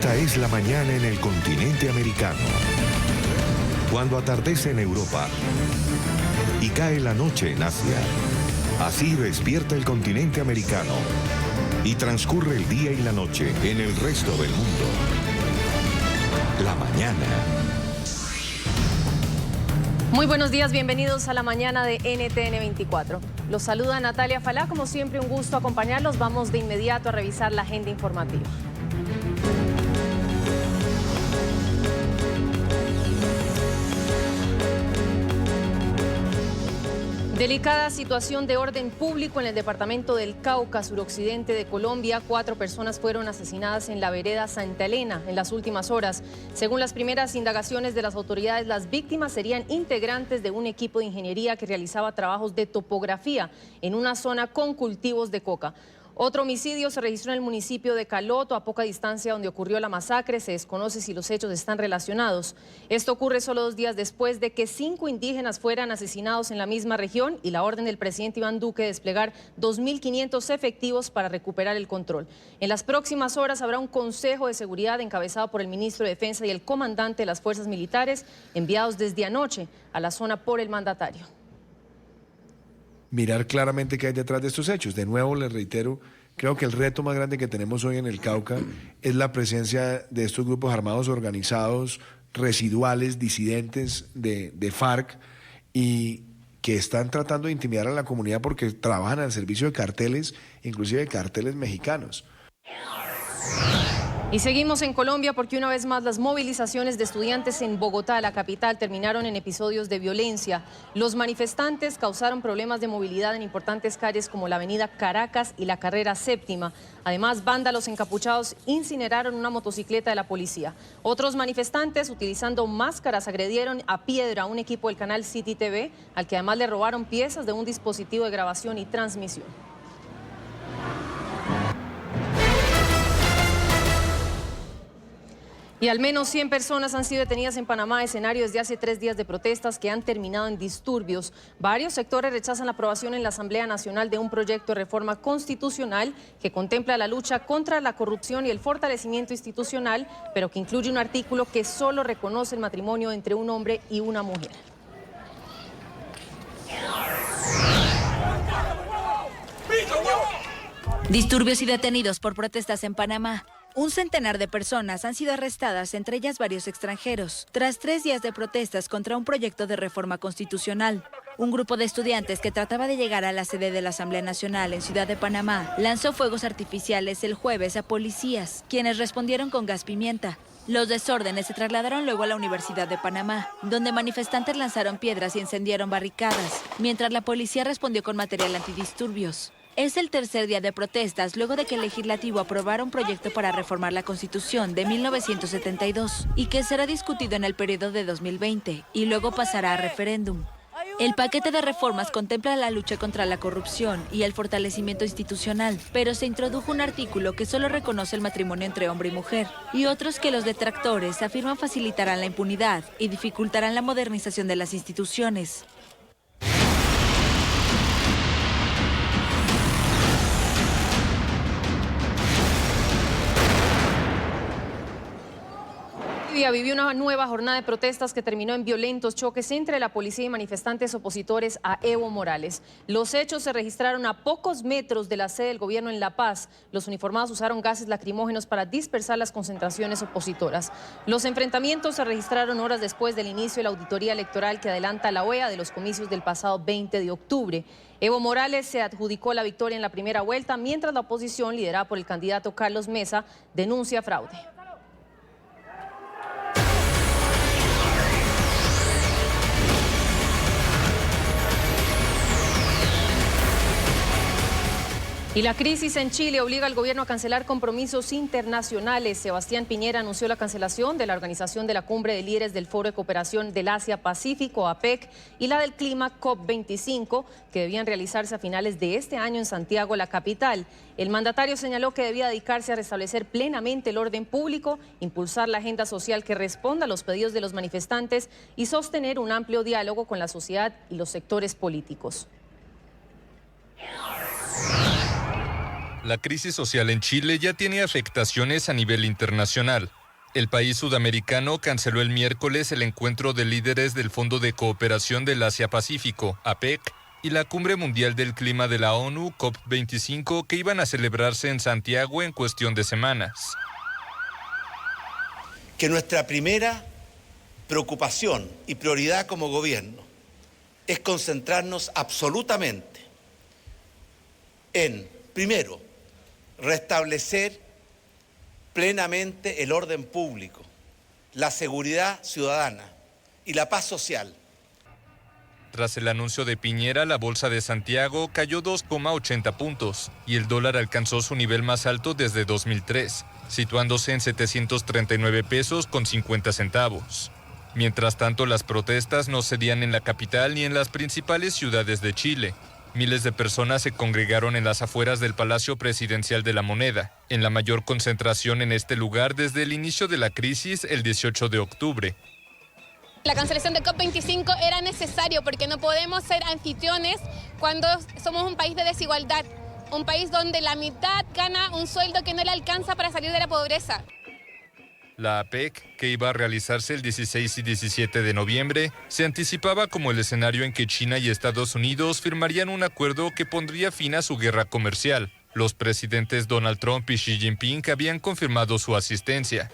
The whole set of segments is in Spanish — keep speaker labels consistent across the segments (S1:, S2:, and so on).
S1: Esta es la mañana en el continente americano. Cuando atardece en Europa y cae la noche en Asia. Así despierta el continente americano y transcurre el día y la noche en el resto del mundo. La mañana.
S2: Muy buenos días, bienvenidos a la mañana de NTN 24. Los saluda Natalia Falá, como siempre un gusto acompañarlos. Vamos de inmediato a revisar la agenda informativa. Delicada situación de orden público en el departamento del Cauca, suroccidente de Colombia. 4 personas fueron asesinadas en la vereda Santa Elena en las últimas horas. Según las primeras indagaciones de las autoridades, las víctimas serían integrantes de un equipo de ingeniería que realizaba trabajos de topografía en una zona con cultivos de coca. Otro homicidio se registró en el municipio de Caloto, a poca distancia donde ocurrió la masacre. Se desconoce si los hechos están relacionados. Esto ocurre solo 2 días después de que 5 indígenas fueran asesinados en la misma región y la orden del presidente Iván Duque de desplegar 2.500 efectivos para recuperar el control. En las próximas horas habrá un consejo de seguridad encabezado por el ministro de Defensa y el comandante de las fuerzas militares, enviados desde anoche a la zona por el mandatario.
S3: Mirar claramente qué hay detrás de estos hechos. De nuevo, les reitero, creo que el reto más grande que tenemos hoy en el Cauca es la presencia de estos grupos armados organizados, residuales, disidentes de FARC, y que están tratando de intimidar a la comunidad porque trabajan al servicio de carteles, inclusive de carteles mexicanos.
S2: Y seguimos en Colombia porque una vez más las movilizaciones de estudiantes en Bogotá, la capital, terminaron en episodios de violencia. Los manifestantes causaron problemas de movilidad en importantes calles como la avenida Caracas y la carrera Séptima. Además, vándalos encapuchados incineraron una motocicleta de la policía. Otros manifestantes, utilizando máscaras, agredieron a piedra a un equipo del canal City TV, al que además le robaron piezas de un dispositivo de grabación y transmisión. Y al menos 100 personas han sido detenidas en Panamá, escenario desde hace 3 días de protestas que han terminado en disturbios. Varios sectores rechazan la aprobación en la Asamblea Nacional de un proyecto de reforma constitucional que contempla la lucha contra la corrupción y el fortalecimiento institucional, pero que incluye un artículo que solo reconoce el matrimonio entre un hombre y una mujer.
S4: Disturbios y detenidos por protestas en Panamá. Un centenar de personas han sido arrestadas, entre ellas varios extranjeros, tras 3 días de protestas contra un proyecto de reforma constitucional. Un grupo de estudiantes que trataba de llegar a la sede de la Asamblea Nacional en Ciudad de Panamá lanzó fuegos artificiales el jueves a policías, quienes respondieron con gas pimienta. Los desórdenes se trasladaron luego a la Universidad de Panamá, donde manifestantes lanzaron piedras y incendiaron barricadas, mientras la policía respondió con material antidisturbios. Es el tercer día de protestas luego de que el legislativo aprobara un proyecto para reformar la Constitución de 1972 y que será discutido en el periodo de 2020 y luego pasará a referéndum. El paquete de reformas contempla la lucha contra la corrupción y el fortalecimiento institucional, pero se introdujo un artículo que solo reconoce el matrimonio entre hombre y mujer, y otros que los detractores afirman facilitarán la impunidad y dificultarán la modernización de las instituciones.
S2: Vivió una nueva jornada de protestas que terminó en violentos choques entre la policía y manifestantes opositores a Evo Morales. Los hechos se registraron a pocos metros de la sede del gobierno en La Paz. Los uniformados usaron gases lacrimógenos para dispersar las concentraciones opositoras. Los enfrentamientos se registraron horas después del inicio de la auditoría electoral que adelanta la OEA de los comicios del pasado 20 de octubre. Evo Morales se adjudicó la victoria en la primera vuelta, mientras la oposición, liderada por el candidato Carlos Mesa, denuncia fraude. Y la crisis en Chile obliga al gobierno a cancelar compromisos internacionales. Sebastián Piñera anunció la cancelación de la organización de la Cumbre de Líderes del Foro de Cooperación del Asia-Pacífico, APEC, y la del Clima, COP25, que debían realizarse a finales de este año en Santiago, la capital. El mandatario señaló que debía dedicarse a restablecer plenamente el orden público, impulsar la agenda social que responda a los pedidos de los manifestantes y sostener un amplio diálogo con la sociedad y los sectores políticos.
S5: La crisis social en Chile ya tiene afectaciones a nivel internacional. El país sudamericano canceló el miércoles el encuentro de líderes del Fondo de Cooperación del Asia-Pacífico, APEC, y la Cumbre Mundial del Clima de la ONU, COP25, que iban a celebrarse en Santiago en cuestión de semanas.
S6: Que nuestra primera preocupación y prioridad como gobierno es concentrarnos absolutamente en, primero, restablecer plenamente el orden público, la seguridad ciudadana y la paz social.
S5: Tras el anuncio de Piñera, la bolsa de Santiago cayó 2,80 puntos y el dólar alcanzó su nivel más alto desde 2003, situándose en 739 pesos con 50 centavos. Mientras tanto, las protestas no cedían en la capital ni en las principales ciudades de Chile. Miles de personas se congregaron en las afueras del Palacio Presidencial de la Moneda, en la mayor concentración en este lugar desde el inicio de la crisis el 18 de octubre.
S7: La cancelación de COP25 era necesario porque no podemos ser anfitriones cuando somos un país de desigualdad, un país donde la mitad gana un sueldo que no le alcanza para salir de la pobreza.
S5: La APEC, que iba a realizarse el 16 y 17 de noviembre, se anticipaba como el escenario en que China y Estados Unidos firmarían un acuerdo que pondría fin a su guerra comercial. Los presidentes Donald Trump y Xi Jinping habían confirmado su asistencia.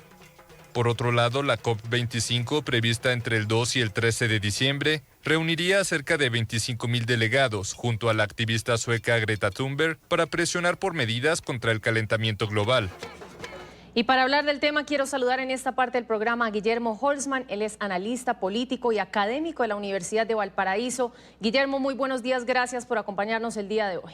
S5: Por otro lado, la COP25, prevista entre el 2 y el 13 de diciembre, reuniría a cerca de 25,000 delegados, junto a la activista sueca Greta Thunberg, para presionar por medidas contra el calentamiento global.
S2: Y para hablar del tema, quiero saludar en esta parte del programa a Guillermo Holzman. Él es analista político y académico de la Universidad de Valparaíso. Guillermo, muy buenos días. Gracias por acompañarnos el día de hoy.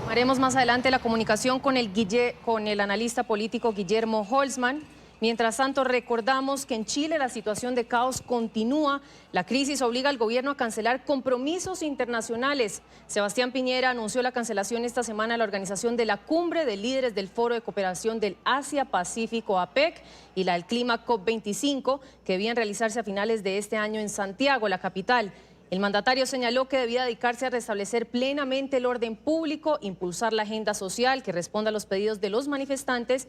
S2: Haremos más adelante la comunicación con el analista político Guillermo Holzman. Mientras tanto, recordamos que en Chile la situación de caos continúa. La crisis obliga al gobierno a cancelar compromisos internacionales. Sebastián Piñera anunció la cancelación esta semana de la organización de la Cumbre de Líderes del Foro de Cooperación del Asia-Pacífico, APEC, y la del Clima COP25, que debían realizarse a finales de este año en Santiago, la capital. El mandatario señaló que debía dedicarse a restablecer plenamente el orden público, impulsar la agenda social que responda a los pedidos de los manifestantes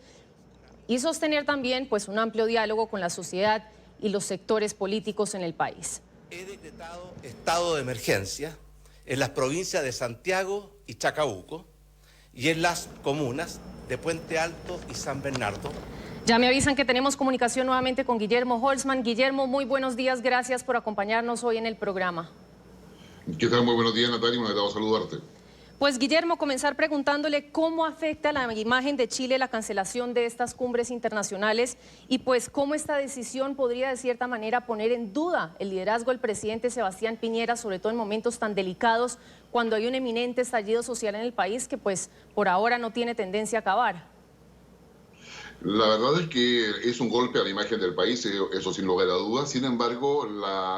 S2: y sostener también un amplio diálogo con la sociedad y los sectores políticos en el país.
S6: He decretado estado de emergencia en las provincias de Santiago y Chacabuco y en las comunas de Puente Alto y San Bernardo.
S2: Ya me avisan que tenemos comunicación nuevamente con Guillermo Holzman. Guillermo, muy buenos días, gracias por acompañarnos hoy en el programa.
S8: ¿Qué tal? Muy buenos días, Natalia, me ha dado saludarte.
S2: Pues Guillermo, comenzar preguntándole cómo afecta la imagen de Chile la cancelación de estas cumbres internacionales y pues cómo esta decisión podría de cierta manera poner en duda el liderazgo del presidente Sebastián Piñera, sobre todo en momentos tan delicados cuando hay un eminente estallido social en el país que pues por ahora no tiene tendencia a acabar.
S8: La verdad es que es un golpe a la imagen del país, eso sin lugar a dudas. Sin embargo,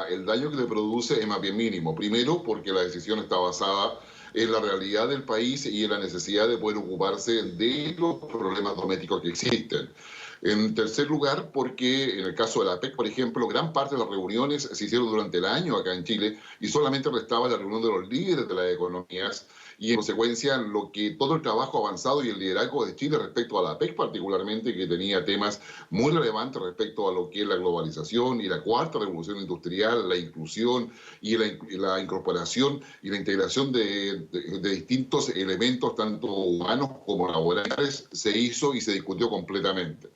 S8: el daño que le produce es más bien mínimo. Primero, porque la decisión está basada en la realidad del país y en la necesidad de poder ocuparse de los problemas domésticos que existen. En tercer lugar, porque en el caso de la APEC, por ejemplo, gran parte de las reuniones se hicieron durante el año acá en Chile y solamente restaba la reunión de los líderes de las economías y en consecuencia todo el trabajo avanzado y el liderazgo de Chile respecto a la APEC particularmente, que tenía temas muy relevantes respecto a lo que es la globalización y la cuarta revolución industrial, la inclusión y la incorporación y la integración de distintos elementos, tanto humanos como laborales, se hizo y se discutió completamente.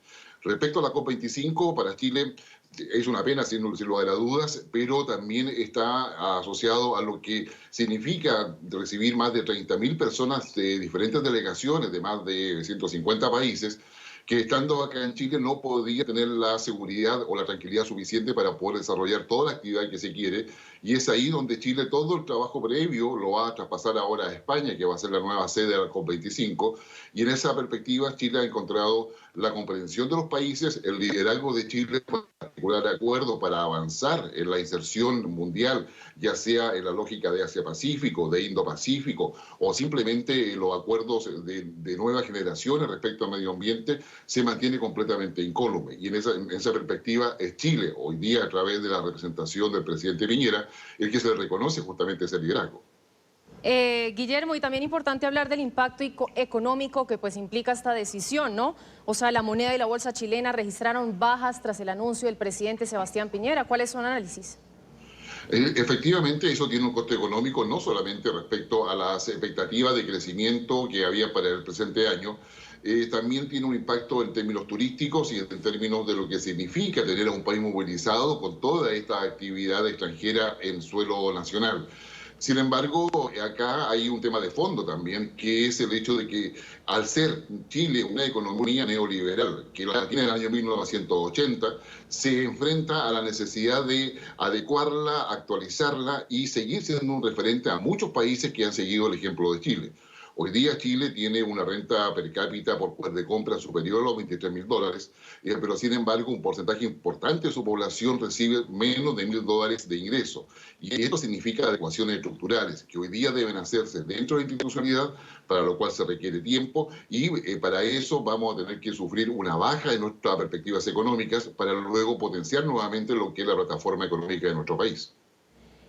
S8: Respecto a la COP25, para Chile es una pena, sin lugar a dudas, pero también está asociado a lo que significa recibir más de 30.000 personas de diferentes delegaciones de más de 150 países, que estando acá en Chile no podía tener la seguridad o la tranquilidad suficiente para poder desarrollar toda la actividad que se quiere, y es ahí donde Chile todo el trabajo previo lo va a traspasar ahora a España, que va a ser la nueva sede de la COP25, y en esa perspectiva Chile ha encontrado la comprensión de los países, el liderazgo de Chile, particular acuerdo para avanzar en la inserción mundial, ya sea en la lógica de Asia-Pacífico, de Indo-Pacífico, o simplemente los acuerdos de nuevas generaciones respecto al medio ambiente, se mantiene completamente incólume. Y en esa perspectiva es Chile, hoy día a través de la representación del presidente Piñera, el que se le reconoce justamente ese liderazgo.
S2: Guillermo, y también importante hablar del impacto económico que pues implica esta decisión, ¿no? O sea, la moneda y la bolsa chilena registraron bajas tras el anuncio del presidente Sebastián Piñera. ¿Cuál es su análisis?
S8: Efectivamente, eso tiene un costo económico no solamente respecto a las expectativas de crecimiento que había para el presente año, también tiene un impacto en términos turísticos y en términos de lo que significa tener a un país movilizado con toda esta actividad extranjera en suelo nacional. Sin embargo, acá hay un tema de fondo también, que es el hecho de que al ser Chile una economía neoliberal, que la tiene en el año 1980, se enfrenta a la necesidad de adecuarla, actualizarla y seguir siendo un referente a muchos países que han seguido el ejemplo de Chile. Hoy día Chile tiene una renta per cápita por poder de compra superior a los $23.000, pero sin embargo un porcentaje importante de su población recibe menos de $1.000 de ingreso. Y esto significa adecuaciones estructurales que hoy día deben hacerse dentro de la institucionalidad, para lo cual se requiere tiempo y para eso vamos a tener que sufrir una baja en nuestras perspectivas económicas para luego potenciar nuevamente lo que es la plataforma económica de nuestro país.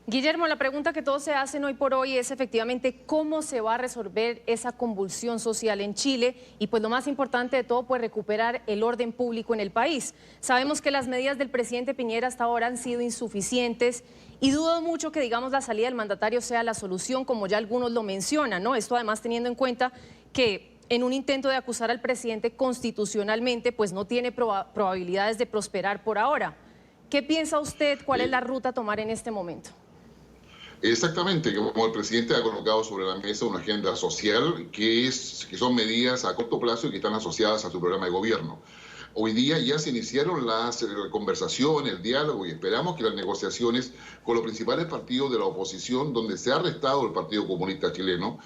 S2: Guillermo, la pregunta que todos se hacen hoy por hoy es efectivamente cómo se va a resolver esa convulsión social en Chile y pues lo más importante de todo, pues recuperar el orden público en el país. Sabemos que las medidas del presidente Piñera hasta ahora han sido insuficientes y dudo mucho que digamos la salida del mandatario sea la solución, como ya algunos lo mencionan, ¿no? Esto además teniendo en cuenta que en un intento de acusar al presidente constitucionalmente, pues no tiene probabilidades de prosperar por ahora. ¿Qué piensa usted? ¿Cuál es la ruta a tomar en este momento?
S8: Exactamente, como el presidente ha colocado sobre la mesa una agenda social que son medidas a corto plazo y que están asociadas a su programa de gobierno. Hoy día ya se iniciaron las conversaciones, el diálogo y esperamos que las negociaciones con los principales partidos de la oposición, donde se ha arrestado el Partido Comunista Chileno,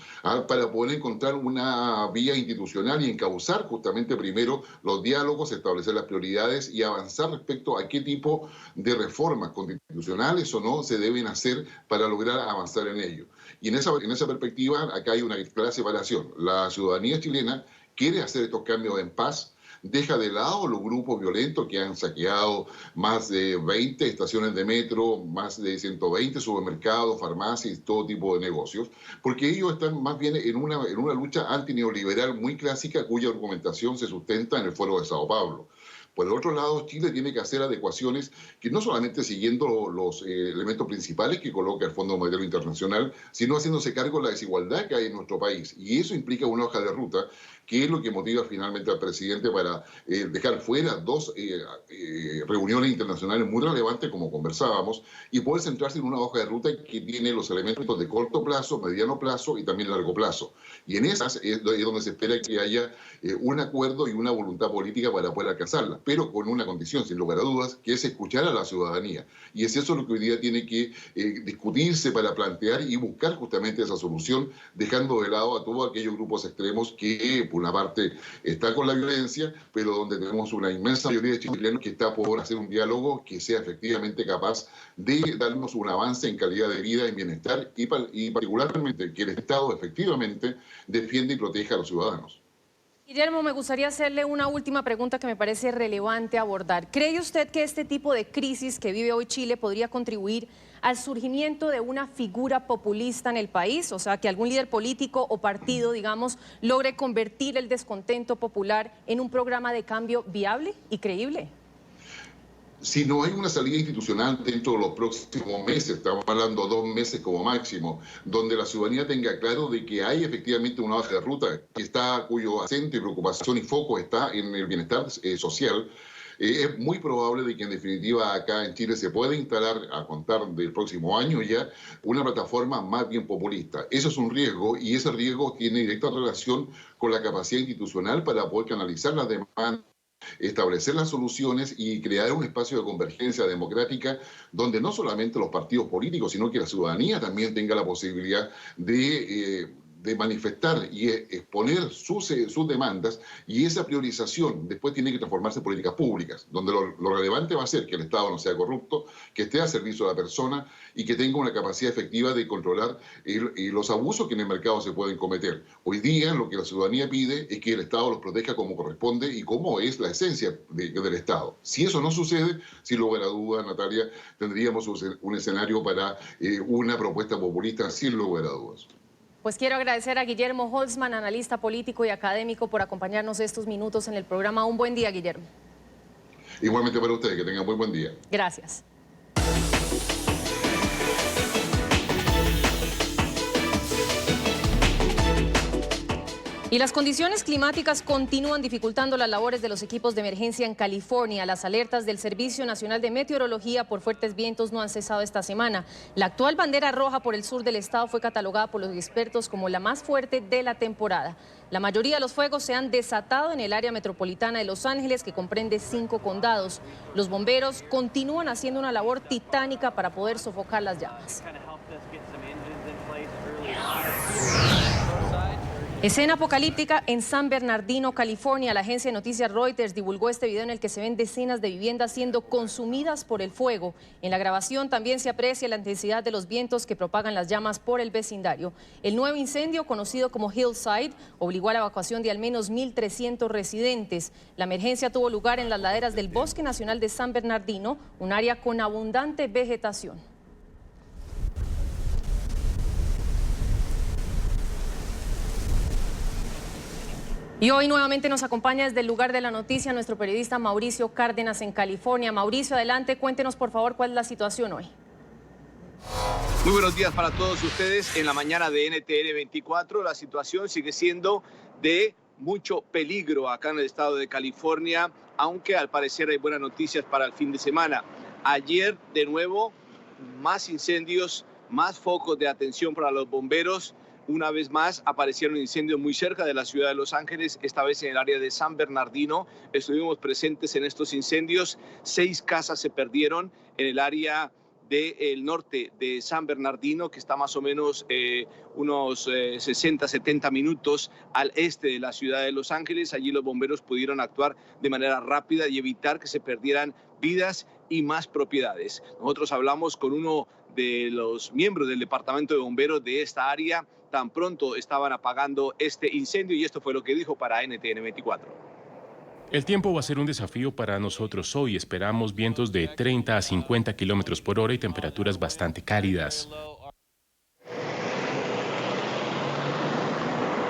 S8: para poder encontrar una vía institucional y encauzar justamente primero los diálogos, establecer las prioridades y avanzar respecto a qué tipo de reformas constitucionales o no se deben hacer para lograr avanzar en ello. Y en esa perspectiva, acá hay una clara separación. La ciudadanía chilena quiere hacer estos cambios en paz, deja de lado los grupos violentos que han saqueado más de 20 estaciones de metro, más de 120 supermercados, farmacias y todo tipo de negocios, porque ellos están más bien en una lucha antineoliberal muy clásica cuya argumentación se sustenta en el Foro de Sao Paulo. Por el otro lado, Chile tiene que hacer adecuaciones que no solamente siguiendo los elementos principales que coloca el Fondo Monetario Internacional, sino haciéndose cargo de la desigualdad que hay en nuestro país. Y eso implica una hoja de ruta, que es lo que motiva finalmente al presidente para dejar fuera dos reuniones internacionales muy relevantes, como conversábamos, y poder centrarse en una hoja de ruta que tiene los elementos de corto plazo, mediano plazo y también largo plazo. Y en esas es donde se espera que haya un acuerdo y una voluntad política para poder alcanzarla, pero con una condición, sin lugar a dudas, que es escuchar a la ciudadanía. Y es eso lo que hoy día tiene que discutirse para plantear y buscar justamente esa solución, dejando de lado a todos aquellos grupos extremos que, por una parte, están con la violencia, pero donde tenemos una inmensa mayoría de chilenos que está por hacer un diálogo que sea efectivamente capaz de darnos un avance en calidad de vida, en bienestar y particularmente que el Estado efectivamente defienda y proteja a los ciudadanos.
S2: Guillermo, me gustaría hacerle una última pregunta que me parece relevante abordar. ¿Cree usted que este tipo de crisis que vive hoy Chile podría contribuir al surgimiento de una figura populista en el país? O sea, que algún líder político o partido, digamos, logre convertir el descontento popular en un programa de cambio viable y creíble.
S8: Si no hay una salida institucional dentro de los próximos meses, estamos hablando 2 meses como máximo, donde la ciudadanía tenga claro de que hay efectivamente una hoja de ruta cuyo acento y preocupación y foco está en el bienestar social, es muy probable de que en definitiva acá en Chile se pueda instalar, a contar del próximo año ya, una plataforma más bien populista. Eso es un riesgo y ese riesgo tiene directa relación con la capacidad institucional para poder canalizar las demandas, establecer las soluciones y crear un espacio de convergencia democrática donde no solamente los partidos políticos, sino que la ciudadanía también tenga la posibilidad de de manifestar y exponer sus demandas, y esa priorización después tiene que transformarse en políticas públicas, donde lo relevante va a ser que el Estado no sea corrupto, que esté a servicio de la persona y que tenga una capacidad efectiva de controlar los abusos que en el mercado se pueden cometer. Hoy día lo que la ciudadanía pide es que el Estado los proteja como corresponde y como es la esencia del Estado. Si eso no sucede, sin lugar a dudas, Natalia, tendríamos un escenario para una propuesta populista, sin lugar a dudas.
S2: Pues quiero agradecer a Guillermo Holzman, analista político y académico, por acompañarnos estos minutos en el programa. Un buen día, Guillermo.
S8: Igualmente para ustedes, que tengan muy buen día.
S2: Gracias. Y las condiciones climáticas continúan dificultando las labores de los equipos de emergencia en California. Las alertas del Servicio Nacional de Meteorología por fuertes vientos no han cesado esta semana. La actual bandera roja por el sur del estado fue catalogada por los expertos como la más fuerte de la temporada. La mayoría de los fuegos se han desatado en el área metropolitana de Los Ángeles, que comprende 5 condados. Los bomberos continúan haciendo una labor titánica para poder sofocar las llamas. Escena apocalíptica en San Bernardino, California. La agencia de noticias Reuters divulgó este video en el que se ven decenas de viviendas siendo consumidas por el fuego. En la grabación también se aprecia la intensidad de los vientos que propagan las llamas por el vecindario. El nuevo incendio, conocido como Hillside, obligó a la evacuación de al menos 1.300 residentes. La emergencia tuvo lugar en las laderas del Bosque Nacional de San Bernardino, un área con abundante vegetación. Y hoy nuevamente nos acompaña desde el lugar de la noticia nuestro periodista Mauricio Cárdenas en California. Mauricio, adelante, cuéntenos por favor cuál es la situación hoy.
S9: Muy buenos días para todos ustedes. En la mañana de NTN 24 la situación sigue siendo de mucho peligro acá en el estado de California, aunque al parecer hay buenas noticias para el fin de semana. Ayer de nuevo más incendios, más focos de atención para los bomberos. Una vez más aparecieron incendios muy cerca de la ciudad de Los Ángeles, esta vez en el área de San Bernardino. Estuvimos presentes en estos incendios. 6 casas se perdieron en el área del norte de San Bernardino, que está más o menos unos 60, 70 minutos al este de la ciudad de Los Ángeles. Allí los bomberos pudieron actuar de manera rápida y evitar que se perdieran vidas y más propiedades. Nosotros hablamos con uno de los miembros del departamento de bomberos de esta área. Tan pronto estaban apagando este incendio y esto fue lo que dijo para NTN 24.
S10: El tiempo va a ser un desafío para nosotros hoy. Esperamos vientos de 30 a 50 kilómetros por hora y temperaturas bastante cálidas.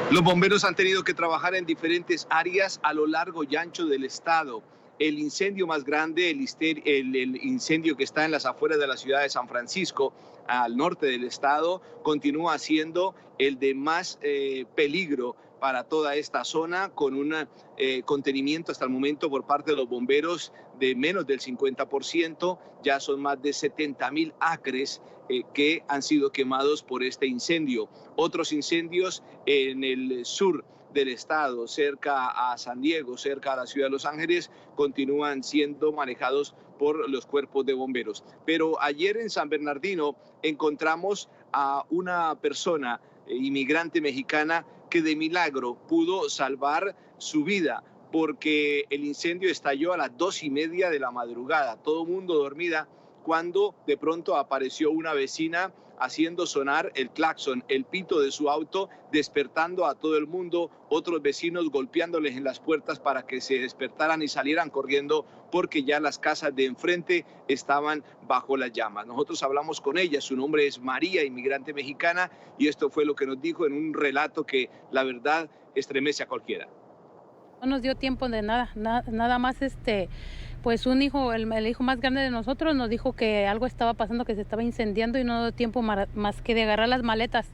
S9: Los bomberos han tenido que trabajar en diferentes áreas a lo largo y ancho del estado. El incendio más grande, el incendio que está en las afueras de la ciudad de San Francisco, al norte del estado, continúa siendo el de más peligro para toda esta zona, con un contenimiento hasta el momento por parte de los bomberos de menos del 50%. Ya son más de 70,000 acres que han sido quemados por este incendio. Otros incendios en el sur del estado, cerca a San Diego, cerca a la ciudad de Los Ángeles, continúan siendo manejados por los cuerpos de bomberos. Pero ayer en San Bernardino encontramos a una persona inmigrante mexicana que de milagro pudo salvar su vida, porque el incendio estalló a las 2:30 de la madrugada, todo el mundo dormida, cuando de pronto apareció una vecina haciendo sonar el claxon, el pito de su auto, despertando a todo el mundo, otros vecinos golpeándoles en las puertas para que se despertaran y salieran corriendo, porque ya las casas de enfrente estaban bajo las llamas. Nosotros hablamos con ella, su nombre es María, inmigrante mexicana, y esto fue lo que nos dijo en un relato que la verdad estremece a cualquiera.
S11: No nos dio tiempo de nada más pues un hijo, el hijo más grande de nosotros nos dijo que algo estaba pasando, que se estaba incendiando y no dio tiempo más que de agarrar las maletas.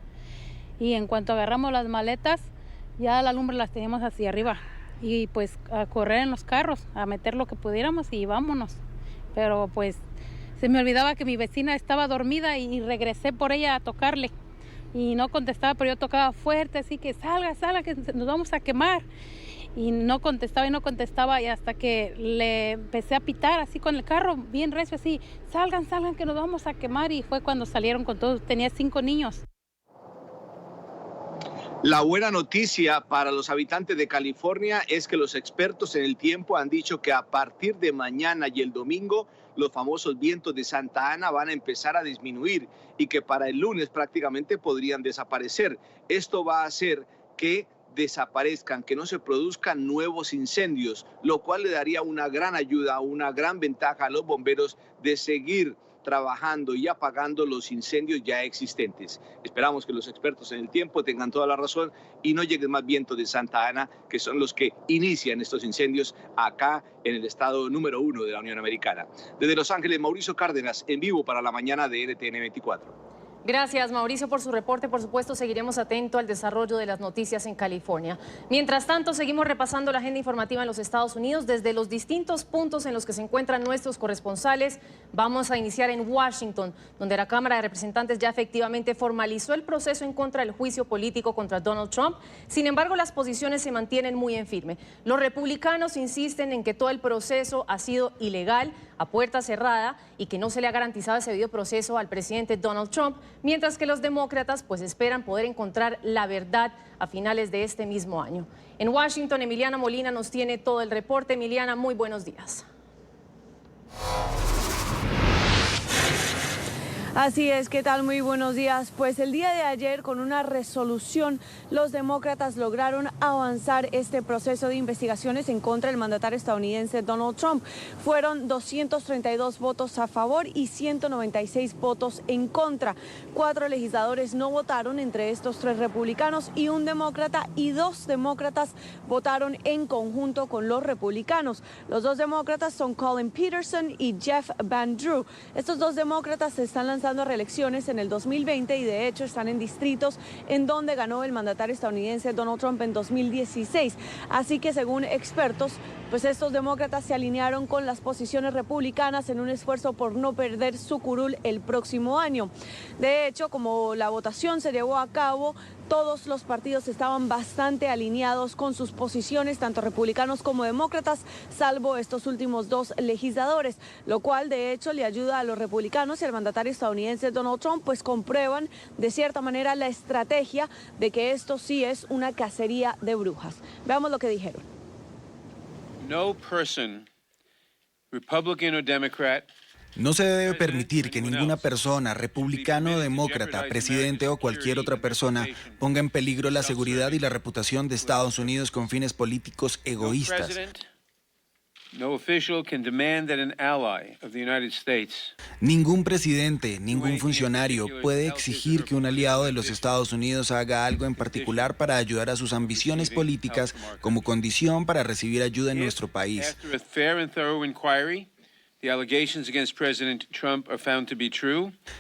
S11: Y en cuanto agarramos las maletas, ya la lumbre las teníamos hacia arriba. Y pues a correr en los carros, a meter lo que pudiéramos y vámonos. Pero pues se me olvidaba que mi vecina estaba dormida y regresé por ella a tocarle. Y no contestaba, pero yo tocaba fuerte, así que salga, que nos vamos a quemar. Y no contestaba y hasta que le empecé a pitar así con el carro, bien recio, así, salgan, que nos vamos a quemar. Y fue cuando salieron con todos, tenía 5 niños.
S9: La buena noticia para los habitantes de California es que los expertos en el tiempo han dicho que a partir de mañana y el domingo los famosos vientos de Santa Ana van a empezar a disminuir y que para el lunes prácticamente podrían desaparecer. Esto va a hacer que desaparezcan, que no se produzcan nuevos incendios, lo cual le daría una gran ayuda, una gran ventaja a los bomberos de seguir trabajando y apagando los incendios ya existentes. Esperamos que los expertos en el tiempo tengan toda la razón y no lleguen más vientos de Santa Ana, que son los que inician estos incendios acá en el estado número 1 de la Unión Americana. Desde Los Ángeles, Mauricio Cárdenas, en vivo para la mañana de NTN 24.
S2: Gracias, Mauricio, por su reporte. Por supuesto, seguiremos atentos al desarrollo de las noticias en California. Mientras tanto, seguimos repasando la agenda informativa en los Estados Unidos desde los distintos puntos en los que se encuentran nuestros corresponsales. Vamos a iniciar en Washington, donde la Cámara de Representantes ya efectivamente formalizó el proceso en contra del juicio político contra Donald Trump. Sin embargo, las posiciones se mantienen muy en firme. Los republicanos insisten en que todo el proceso ha sido ilegal, a puerta cerrada, y que no se le ha garantizado ese debido proceso al presidente Donald Trump, mientras que los demócratas pues esperan poder encontrar la verdad a finales de este mismo año. En Washington, Emiliana Molina nos tiene todo el reporte. Emiliana, muy buenos días.
S12: Así es, ¿qué tal? Muy buenos días. Pues el día de ayer, con una resolución, los demócratas lograron avanzar este proceso de investigaciones en contra del mandatario estadounidense Donald Trump. Fueron 232 votos a favor y 196 votos en contra. 4 legisladores no votaron, entre estos 3 republicanos y un demócrata, y 2 demócratas votaron en conjunto con los republicanos. Los 2 demócratas son Colin Peterson y Jeff Van Drew. Estos 2 demócratas se están lanzando a reelecciones en el 2020 y de hecho están en distritos en donde ganó el mandatario estadounidense Donald Trump en 2016. Así que según expertos, pues estos demócratas se alinearon con las posiciones republicanas en un esfuerzo por no perder su curul el próximo año. De hecho, como la votación se llevó a cabo, todos los partidos estaban bastante alineados con sus posiciones, tanto republicanos como demócratas, salvo estos últimos 2 legisladores, lo cual de hecho le ayuda a los republicanos y al mandatario estadounidense Donald Trump, pues comprueban de cierta manera la estrategia de que esto sí es una cacería de brujas. Veamos lo que dijeron.
S13: No person, Republican or Democrat,
S14: no se debe permitir que ninguna persona, republicano o demócrata, presidente o cualquier otra persona, ponga en peligro la seguridad y la reputación de Estados Unidos con fines políticos egoístas. Ningún presidente, ningún funcionario puede exigir que un aliado de los Estados Unidos haga algo en particular para ayudar a sus ambiciones políticas como condición para recibir ayuda en nuestro país.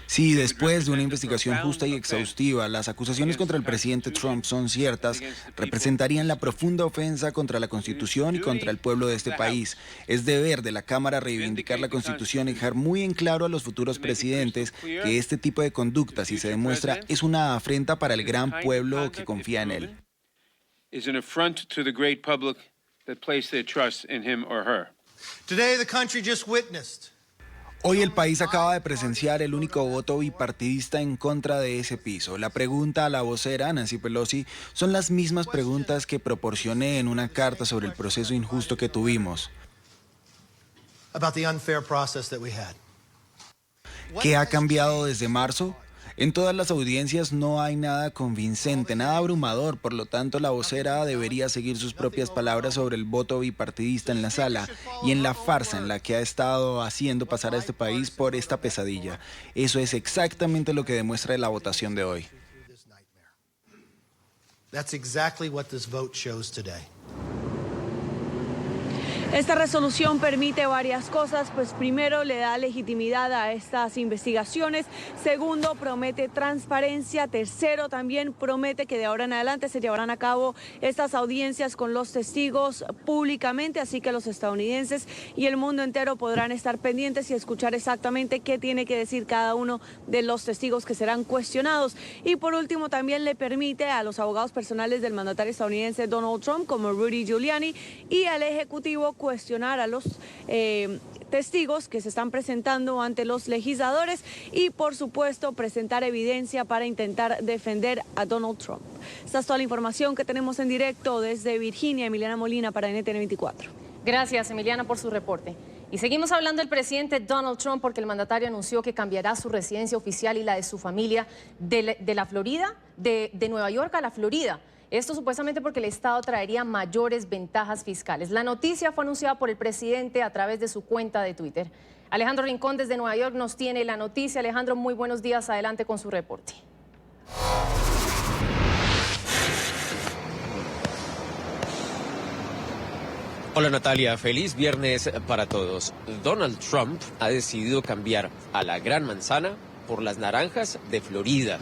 S14: Si después de una investigación justa y exhaustiva, las acusaciones contra el presidente Trump son ciertas, representarían la profunda ofensa contra la Constitución y contra el pueblo de este país. Es deber de la Cámara reivindicar la Constitución y dejar muy en claro a los futuros presidentes que este tipo de conducta, si se demuestra, es una afrenta para el gran pueblo que confía en él. Hoy el país acaba de presenciar el único voto bipartidista en contra de ese piso. La pregunta a la vocera, Nancy Pelosi, son las mismas preguntas que proporcioné en una carta sobre el proceso injusto que tuvimos. ¿Qué ha cambiado desde marzo? En todas las audiencias no hay nada convincente, nada abrumador, por lo tanto la vocera debería seguir sus propias palabras sobre el voto bipartidista en la sala y en la farsa en la que ha estado haciendo pasar a este país por esta pesadilla. Eso es exactamente lo que demuestra la votación de hoy.
S12: Esta resolución permite varias cosas, pues primero le da legitimidad a estas investigaciones, segundo promete transparencia, tercero también promete que de ahora en adelante se llevarán a cabo estas audiencias con los testigos públicamente, así que los estadounidenses y el mundo entero podrán estar pendientes y escuchar exactamente qué tiene que decir cada uno de los testigos que serán cuestionados. Y por último también le permite a los abogados personales del mandatario estadounidense Donald Trump, como Rudy Giuliani, y al Ejecutivo cuestionar a los testigos que se están presentando ante los legisladores y, por supuesto, presentar evidencia para intentar defender a Donald Trump. Esta es toda la información que tenemos en directo desde Virginia. Emiliana Molina para NTN 24.
S2: Gracias, Emiliana, por su reporte. Y seguimos hablando del presidente Donald Trump porque el mandatario anunció que cambiará su residencia oficial y la de su familia de la Florida, de Nueva York a la Florida. Esto supuestamente porque el Estado traería mayores ventajas fiscales. La noticia fue anunciada por el presidente a través de su cuenta de Twitter. Alejandro Rincón desde Nueva York nos tiene la noticia. Alejandro, muy buenos días. Adelante con su reporte.
S15: Hola Natalia, feliz viernes para todos. Donald Trump ha decidido cambiar a la Gran Manzana por las naranjas de Florida.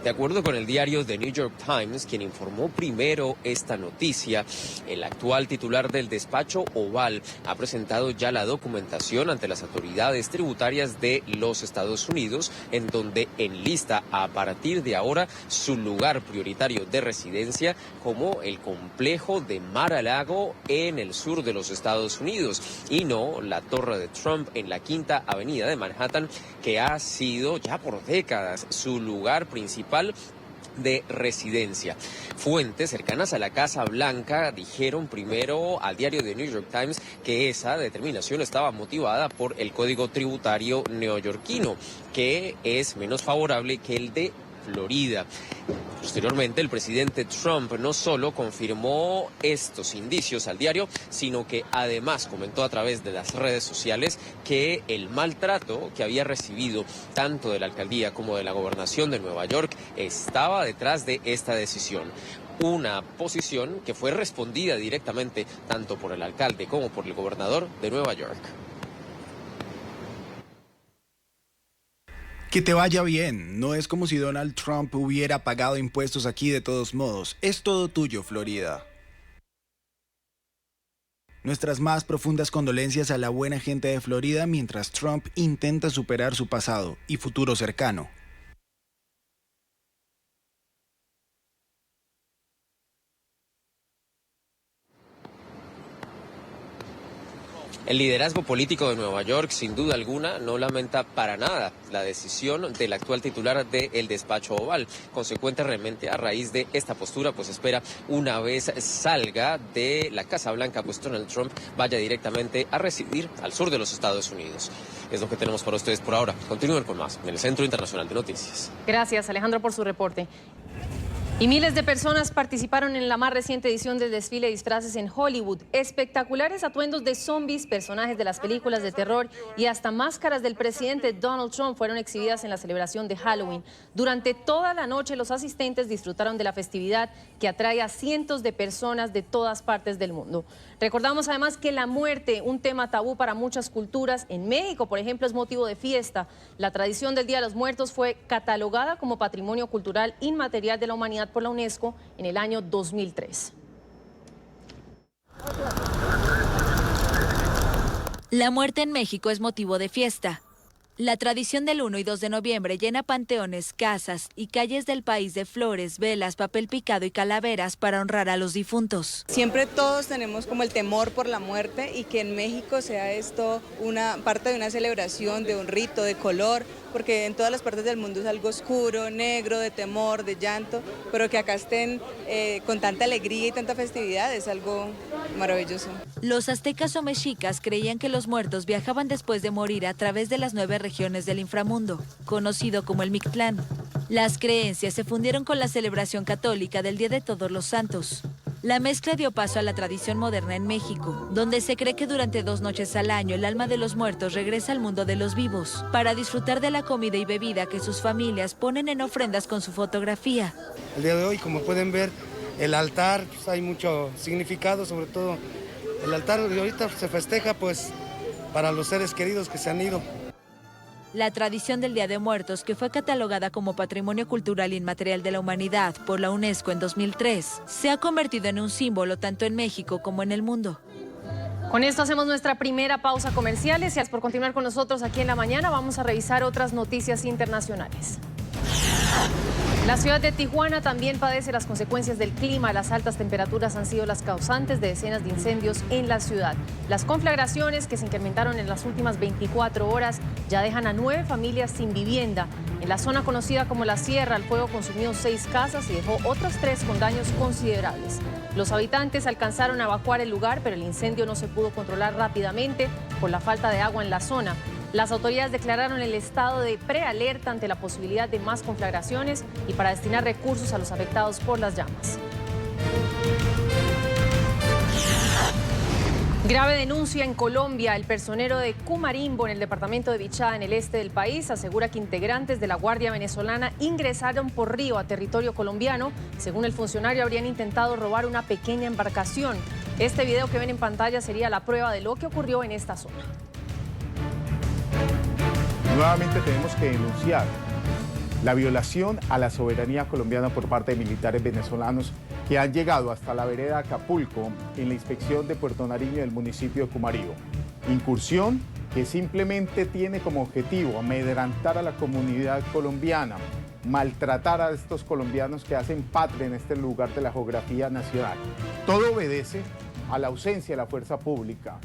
S15: De acuerdo con el diario The New York Times, quien informó primero esta noticia, el actual titular del despacho Oval ha presentado ya la documentación ante las autoridades tributarias de los Estados Unidos, en donde enlista a partir de ahora su lugar prioritario de residencia como el complejo de Mar-a-Lago en el sur de los Estados Unidos y no la Torre de Trump en la Quinta Avenida de Manhattan, que ha sido ya por décadas su lugar principal de residencia. Fuentes cercanas a la Casa Blanca dijeron primero al diario The New York Times que esa determinación estaba motivada por el código tributario neoyorquino, que es menos favorable que el de Florida. Posteriormente, el presidente Trump no solo confirmó estos indicios al diario, sino que además comentó a través de las redes sociales que el maltrato que había recibido tanto de la alcaldía como de la gobernación de Nueva York estaba detrás de esta decisión. Una posición que fue respondida directamente tanto por el alcalde como por el gobernador de Nueva York.
S14: Que te vaya bien. No es como si Donald Trump hubiera pagado impuestos aquí de todos modos. Es todo tuyo, Florida. Nuestras más profundas condolencias a la buena gente de Florida mientras Trump intenta superar su pasado y futuro cercano.
S15: El liderazgo político de Nueva York, sin duda alguna, no lamenta para nada la decisión del actual titular del despacho Oval. Consecuentemente, a raíz de esta postura, pues espera una vez salga de la Casa Blanca, pues Donald Trump vaya directamente a residir al sur de los Estados Unidos. Es lo que tenemos para ustedes por ahora. Continúen con más en el Centro Internacional de Noticias.
S2: Gracias, Alejandro, por su reporte. Y miles de personas participaron en la más reciente edición del desfile de disfraces en Hollywood. Espectaculares atuendos de zombies, personajes de las películas de terror y hasta máscaras del presidente Donald Trump fueron exhibidas en la celebración de Halloween. Durante toda la noche los asistentes disfrutaron de la festividad que atrae a cientos de personas de todas partes del mundo. Recordamos además que la muerte, un tema tabú para muchas culturas. En México, por ejemplo, es motivo de fiesta. La tradición del Día de los Muertos fue catalogada como Patrimonio Cultural Inmaterial de la Humanidad por la UNESCO en el año 2003.
S4: La muerte en México es motivo de fiesta. La tradición del 1 y 2 de noviembre llena panteones, casas y calles del país de flores, velas, papel picado y calaveras para honrar a los difuntos.
S16: Siempre todos tenemos como el temor por la muerte y que en México sea esto una parte de una celebración, de un rito, de color, porque en todas las partes del mundo es algo oscuro, negro, de temor, de llanto, pero que acá estén con tanta alegría y tanta festividad es algo maravilloso.
S4: Los aztecas o mexicas creían que los muertos viajaban después de morir a través de las 9 regiones del inframundo, conocido como el Mictlán. Las creencias se fundieron con la celebración católica del Día de Todos los Santos. La mezcla dio paso a la tradición moderna en México, donde se cree que durante 2 noches al año el alma de los muertos regresa al mundo de los vivos, para disfrutar de la comida y bebida que sus familias ponen en ofrendas con su fotografía.
S17: El día de hoy, como pueden ver, el altar, pues, hay mucho significado, sobre todo el altar de ahorita se festeja pues para los seres queridos que se han ido.
S4: La tradición del Día de Muertos, que fue catalogada como Patrimonio Cultural Inmaterial de la Humanidad por la UNESCO en 2003, se ha convertido en un símbolo tanto en México como en el mundo.
S2: Con esto hacemos nuestra primera pausa comercial. Gracias por continuar con nosotros aquí en la mañana. Vamos a revisar otras noticias internacionales. La ciudad de Tijuana también padece las consecuencias del clima. Las altas temperaturas han sido las causantes de decenas de incendios en la ciudad. Las conflagraciones, que se incrementaron en las últimas 24 horas, ya dejan a 9 familias sin vivienda. En la zona conocida como La Sierra, el fuego consumió 6 casas y dejó otras 3 con daños considerables. Los habitantes alcanzaron a evacuar el lugar, pero el incendio no se pudo controlar rápidamente por la falta de agua en la zona. Las autoridades declararon el estado de prealerta ante la posibilidad de más conflagraciones y para destinar recursos a los afectados por las llamas. Grave denuncia en Colombia. El personero de Cumarimbo, en el departamento de Bichada, en el este del país, asegura que integrantes de la Guardia Venezolana ingresaron por río a territorio colombiano. Según el funcionario, habrían intentado robar una pequeña embarcación. Este video que ven en pantalla sería la prueba de lo que ocurrió en esta zona.
S18: Nuevamente tenemos que denunciar la violación a la soberanía colombiana por parte de militares venezolanos que han llegado hasta la vereda Acapulco en la inspección de Puerto Nariño del municipio de Cumarío. Incursión que simplemente tiene como objetivo amedrentar a la comunidad colombiana, maltratar a estos colombianos que hacen patria en este lugar de la geografía nacional. Todo obedece a la ausencia de la fuerza pública.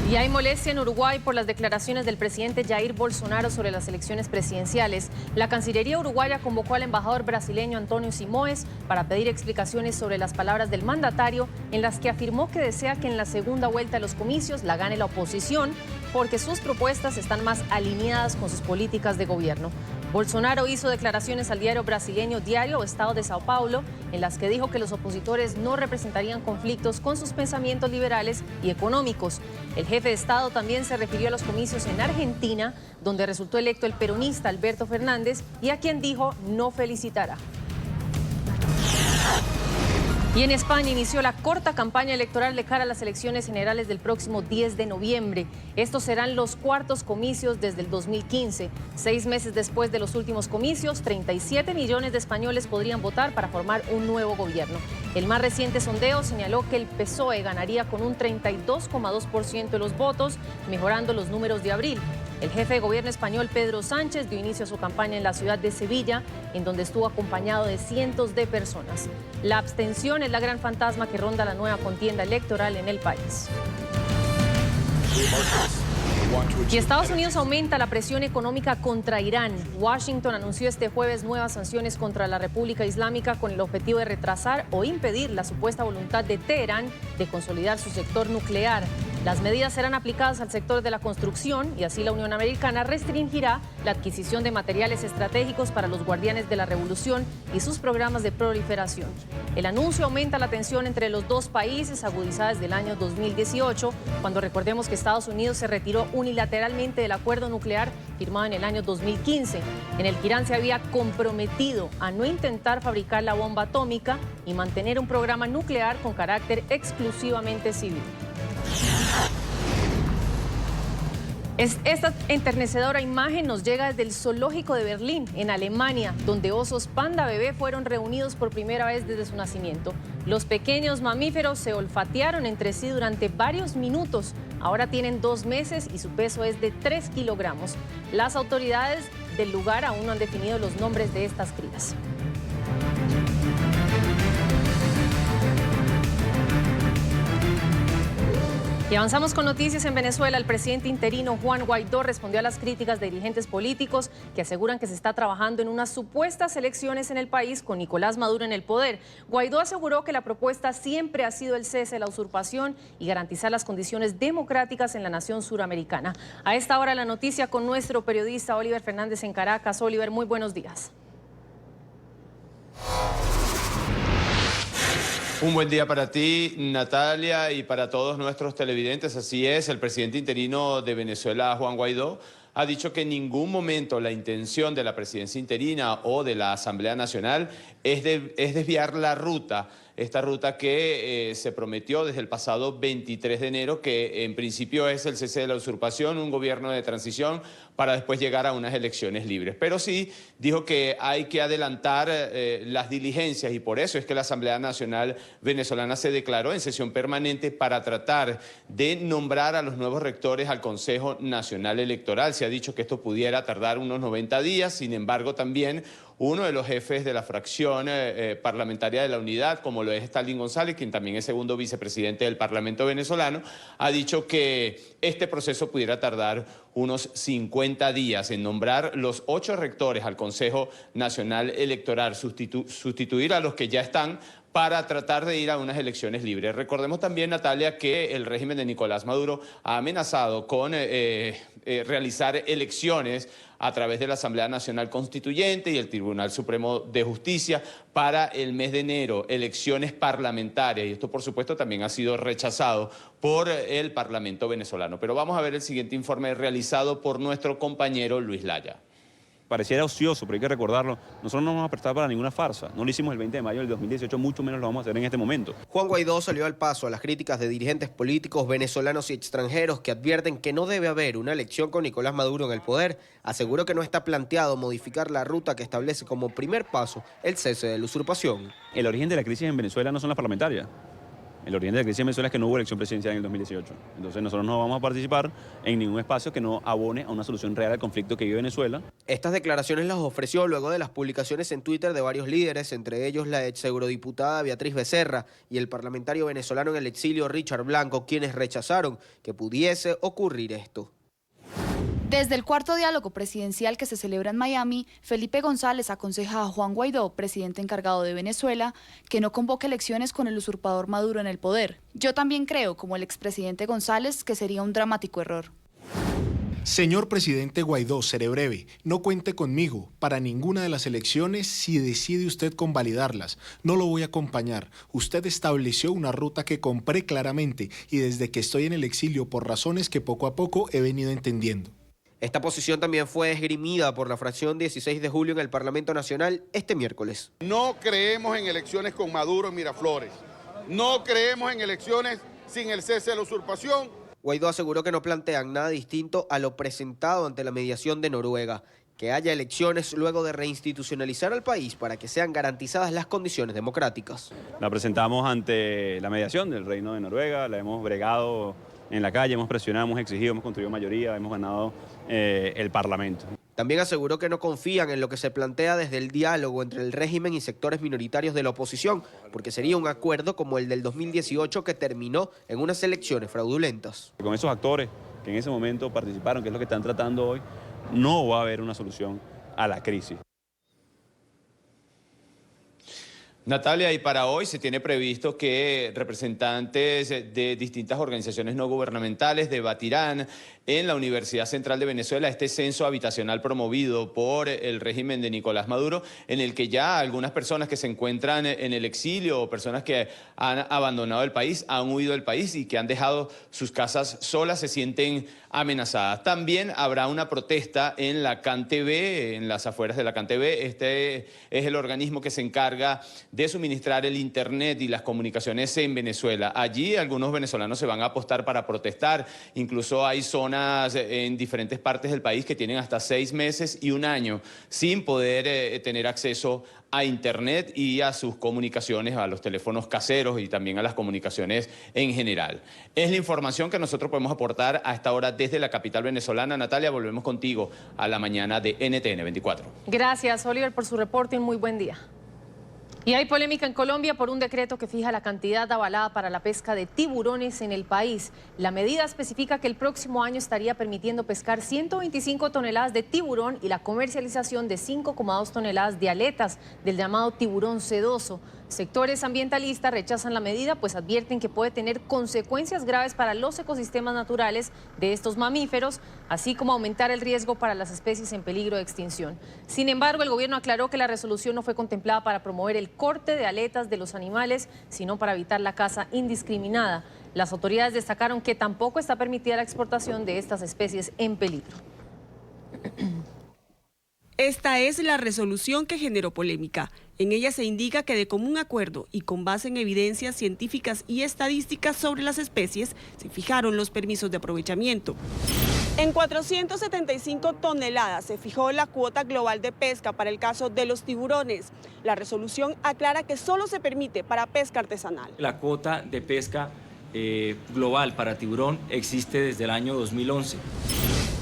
S2: Y hay molestia en Uruguay por las declaraciones del presidente Jair Bolsonaro sobre las elecciones presidenciales. La Cancillería uruguaya convocó al embajador brasileño Antonio Simões para pedir explicaciones sobre las palabras del mandatario, en las que afirmó que desea que en la segunda vuelta de los comicios la gane la oposición, porque sus propuestas están más alineadas con sus políticas de gobierno. Bolsonaro hizo declaraciones al diario brasileño Diario Estado de Sao Paulo, en las que dijo que los opositores no representarían conflictos con sus pensamientos liberales y económicos. El jefe de Estado también se refirió a los comicios en Argentina, donde resultó electo el peronista Alberto Fernández, y a quien dijo no felicitará. Y en España inició la corta campaña electoral de cara a las elecciones generales del próximo 10 de noviembre. Estos serán los cuartos comicios desde el 2015. 6 meses después de los últimos comicios, 37 millones de españoles podrían votar para formar un nuevo gobierno. El más reciente sondeo señaló que el PSOE ganaría con un 32,2% de los votos, mejorando los números de abril. El jefe de gobierno español, Pedro Sánchez, dio inicio a su campaña en la ciudad de Sevilla, en donde estuvo acompañado de cientos de personas. La abstención es la gran fantasma que ronda la nueva contienda electoral en el país. Y Estados Unidos aumenta la presión económica contra Irán. Washington anunció este jueves nuevas sanciones contra la República Islámica con el objetivo de retrasar o impedir la supuesta voluntad de Teherán de consolidar su sector nuclear. Las medidas serán aplicadas al sector de la construcción y así la Unión Americana restringirá la adquisición de materiales estratégicos para los guardianes de la revolución y sus programas de proliferación. El anuncio aumenta la tensión entre los dos países, agudizada desde el año 2018, cuando recordemos que Estados Unidos se retiró unilateralmente del acuerdo nuclear firmado en el año 2015, en el que Irán se había comprometido a no intentar fabricar la bomba atómica y mantener un programa nuclear con carácter exclusivamente civil. Esta enternecedora imagen nos llega desde el zoológico de Berlín, en Alemania, donde osos panda bebé fueron reunidos por primera vez desde su nacimiento. Los pequeños mamíferos se olfatearon entre sí durante varios minutos. Ahora tienen 2 meses y su peso es de 3 kilogramos. Las autoridades del lugar aún no han definido los nombres de estas crías. Y avanzamos con noticias en Venezuela. El presidente interino Juan Guaidó respondió a las críticas de dirigentes políticos que aseguran que se está trabajando en unas supuestas elecciones en el país con Nicolás Maduro en el poder. Guaidó aseguró que la propuesta siempre ha sido el cese de la usurpación y garantizar las condiciones democráticas en la nación suramericana. A esta hora la noticia con nuestro periodista Oliver Fernández en Caracas. Oliver, muy buenos días.
S19: Un buen día para ti, Natalia, y para todos nuestros televidentes. Así es, el presidente interino de Venezuela, Juan Guaidó, ha dicho que en ningún momento la intención de la presidencia interina o de la Asamblea Nacional es desviar la ruta esta ruta que se prometió desde el pasado 23 de enero, que en principio es el cese de la usurpación, un gobierno de transición, para después llegar a unas elecciones libres. Pero sí dijo que hay que adelantar las diligencias, y por eso es que la Asamblea Nacional Venezolana se declaró en sesión permanente para tratar de nombrar a los nuevos rectores al Consejo Nacional Electoral. Se ha dicho que esto pudiera tardar unos 90 días, sin embargo también uno de los jefes de la fracción parlamentaria de la Unidad, como lo es Stalin González, quien también es segundo vicepresidente del Parlamento venezolano, ha dicho que este proceso pudiera tardar unos 50 días en nombrar los 8 rectores al Consejo Nacional Electoral, sustituir a los que ya están para tratar de ir a unas elecciones libres. Recordemos también, Natalia, que el régimen de Nicolás Maduro ha amenazado con realizar elecciones a través de la Asamblea Nacional Constituyente y el Tribunal Supremo de Justicia para el mes de enero, elecciones parlamentarias. Y esto, por supuesto, también ha sido rechazado por el Parlamento venezolano. Pero vamos a ver el siguiente informe realizado por nuestro compañero Luis Laya.
S20: Pareciera ocioso, pero hay que recordarlo. Nosotros no nos vamos a prestar para ninguna farsa. No lo hicimos el 20 de mayo del 2018, mucho menos lo vamos a hacer en este momento.
S21: Juan Guaidó salió al paso a las críticas de dirigentes políticos venezolanos y extranjeros que advierten que no debe haber una elección con Nicolás Maduro en el poder. Aseguró que no está planteado modificar la ruta que establece como primer paso el cese de la usurpación.
S20: El origen de la crisis en Venezuela no son las parlamentarias. El origen de la crisis en Venezuela es que no hubo elección presidencial en el 2018. Entonces nosotros no vamos a participar en ningún espacio que no abone a una solución real al conflicto que vive Venezuela.
S21: Estas declaraciones las ofreció luego de las publicaciones en Twitter de varios líderes, entre ellos la ex eurodiputada Beatriz Becerra y el parlamentario venezolano en el exilio Richard Blanco, quienes rechazaron que pudiese ocurrir esto.
S22: Desde el cuarto diálogo presidencial que se celebra en Miami, Felipe González aconseja a Juan Guaidó, presidente encargado de Venezuela, que no convoque elecciones con el usurpador Maduro en el poder. Yo también creo, como el expresidente González, que sería un dramático error.
S23: Señor presidente Guaidó, seré breve, no cuente conmigo para ninguna de las elecciones si decide usted convalidarlas. No lo voy a acompañar. Usted estableció una ruta que compré claramente y desde que estoy en el exilio por razones que poco a poco he venido entendiendo.
S21: Esta posición también fue esgrimida por la fracción 16 de julio en el Parlamento Nacional este miércoles.
S24: No creemos en elecciones con Maduro en Miraflores. No creemos en elecciones sin el cese de la usurpación.
S21: Guaidó aseguró que no plantean nada distinto a lo presentado ante la mediación de Noruega, que haya elecciones luego de reinstitucionalizar al país para que sean garantizadas las condiciones democráticas.
S20: La presentamos ante la mediación del Reino de Noruega, la hemos bregado en la calle, hemos presionado, hemos exigido, hemos construido mayoría, hemos ganado el Parlamento.
S21: También aseguró que no confían en lo que se plantea desde el diálogo entre el régimen y sectores minoritarios de la oposición, porque sería un acuerdo como el del 2018 que terminó en unas elecciones fraudulentas.
S20: Con esos actores que en ese momento participaron, que es lo que están tratando hoy, no va a haber una solución a la crisis.
S19: Natalia, y para hoy se tiene previsto que representantes de distintas organizaciones no gubernamentales debatirán en la Universidad Central de Venezuela este censo habitacional promovido por el régimen de Nicolás Maduro, en el que ya algunas personas que se encuentran en el exilio o personas que han abandonado el país, han huido del país y que han dejado sus casas solas se sienten amenazadas. También habrá una protesta en la CanTV, en las afueras de la CanTV. Este es el organismo que se encarga de suministrar el internet y las comunicaciones en Venezuela. Allí algunos venezolanos se van a apostar para protestar, incluso hay zonas en diferentes partes del país que tienen hasta 6 meses y 1 año sin poder tener acceso a internet y a sus comunicaciones, a los teléfonos caseros y también a las comunicaciones en general. Es la información que nosotros podemos aportar a esta hora desde la capital venezolana. Natalia, volvemos contigo a la mañana de NTN 24.
S2: Gracias, Oliver, por su reporte y un muy buen día. Y hay polémica en Colombia por un decreto que fija la cantidad avalada para la pesca de tiburones en el país. La medida especifica que el próximo año estaría permitiendo pescar 125 toneladas de tiburón y la comercialización de 5,2 toneladas de aletas del llamado tiburón sedoso. Sectores ambientalistas rechazan la medida, pues advierten que puede tener consecuencias graves para los ecosistemas naturales de estos mamíferos, así como aumentar el riesgo para las especies en peligro de extinción. Sin embargo, el gobierno aclaró que la resolución no fue contemplada para promover el corte de aletas de los animales, sino para evitar la caza indiscriminada. Las autoridades destacaron que tampoco está permitida la exportación de estas especies en peligro.
S1: Esta es la resolución que generó polémica. En ella se indica que de común acuerdo y con base en evidencias científicas y estadísticas sobre las especies, se fijaron los permisos de aprovechamiento.
S12: En 475 toneladas se fijó la cuota global de pesca para el caso de los tiburones. La resolución aclara que solo se permite para pesca artesanal.
S3: La cuota de pesca global para tiburón existe desde el año 2011.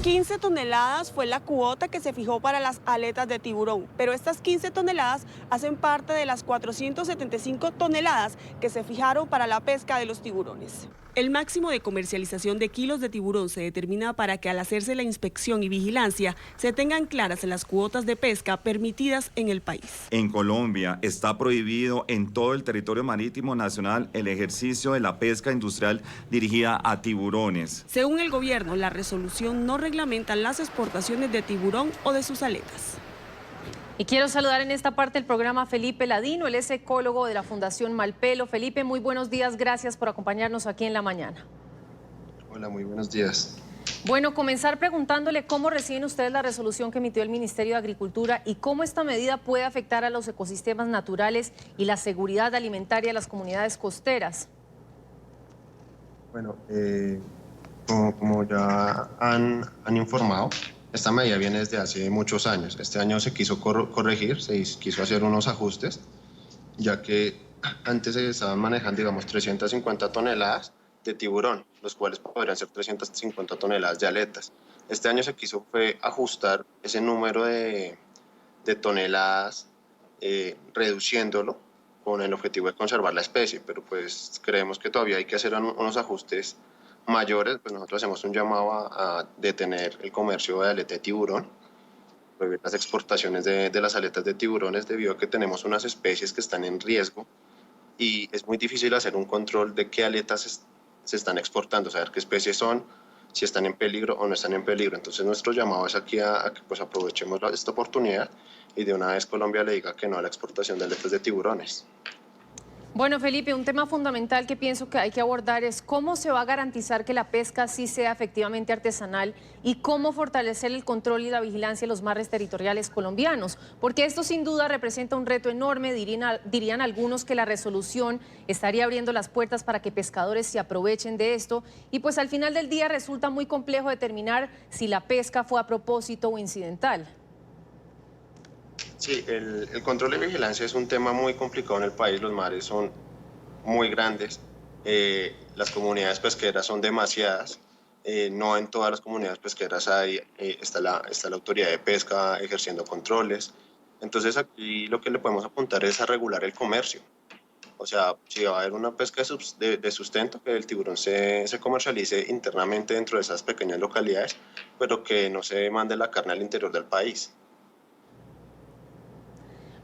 S12: 15 toneladas fue la cuota que se fijó para las aletas de tiburón, pero estas 15 toneladas hacen parte de las 475 toneladas que se fijaron para la pesca de los tiburones.
S1: El máximo de comercialización de kilos de tiburón se determina para que al hacerse la inspección y vigilancia se tengan claras las cuotas de pesca permitidas en el país.
S5: En Colombia está prohibido en todo el territorio marítimo nacional el ejercicio de la pesca industrial dirigida a tiburones.
S1: Según el gobierno, la resolución no reglamenta las exportaciones de tiburón o de sus aletas.
S2: Y quiero saludar en esta parte del programa a Felipe Ladino, él es ecólogo de la Fundación Malpelo. Felipe, muy buenos días, gracias por acompañarnos aquí en la mañana.
S7: Hola, muy buenos días.
S2: Bueno, comenzar preguntándole cómo reciben ustedes la resolución que emitió el Ministerio de Agricultura y cómo esta medida puede afectar a los ecosistemas naturales y la seguridad alimentaria de las comunidades costeras.
S7: Bueno, como ya han informado, esta medida viene desde hace muchos años. Este año se quiso corregir, se quiso hacer unos ajustes, ya que antes se estaban manejando, digamos, 350 toneladas de tiburón, los cuales podrían ser 350 toneladas de aletas. Este año se quiso ajustar ese número de toneladas, reduciéndolo con el objetivo de conservar la especie, pero pues creemos que todavía hay que hacer unos ajustes mayores. Pues nosotros hacemos un llamado a detener el comercio de aleta de tiburón, prohibir las exportaciones de las aletas de tiburones debido a que tenemos unas especies que están en riesgo y es muy difícil hacer un control de qué aletas se están exportando, saber qué especies son, si están en peligro o no están en peligro. Entonces nuestro llamado es aquí a que pues aprovechemos esta oportunidad y de una vez Colombia le diga que no a la exportación de aletas de tiburones.
S2: Bueno, Felipe, un tema fundamental que pienso que hay que abordar es cómo se va a garantizar que la pesca sí sea efectivamente artesanal y cómo fortalecer el control y la vigilancia de los mares territoriales colombianos, porque esto sin duda representa un reto enorme. Dirían algunos que la resolución estaría abriendo las puertas para que pescadores se aprovechen de esto y pues al final del día resulta muy complejo determinar si la pesca fue a propósito o incidental.
S7: Sí, el control y vigilancia es un tema muy complicado en el país. Los mares son muy grandes, las comunidades pesqueras son demasiadas, no en todas las comunidades pesqueras está la autoridad de pesca ejerciendo controles. Entonces aquí lo que le podemos apuntar es a regular el comercio. O sea, si va a haber una pesca de sustento, que el tiburón se comercialice internamente dentro de esas pequeñas localidades, pero que no se mande la carne al interior del país.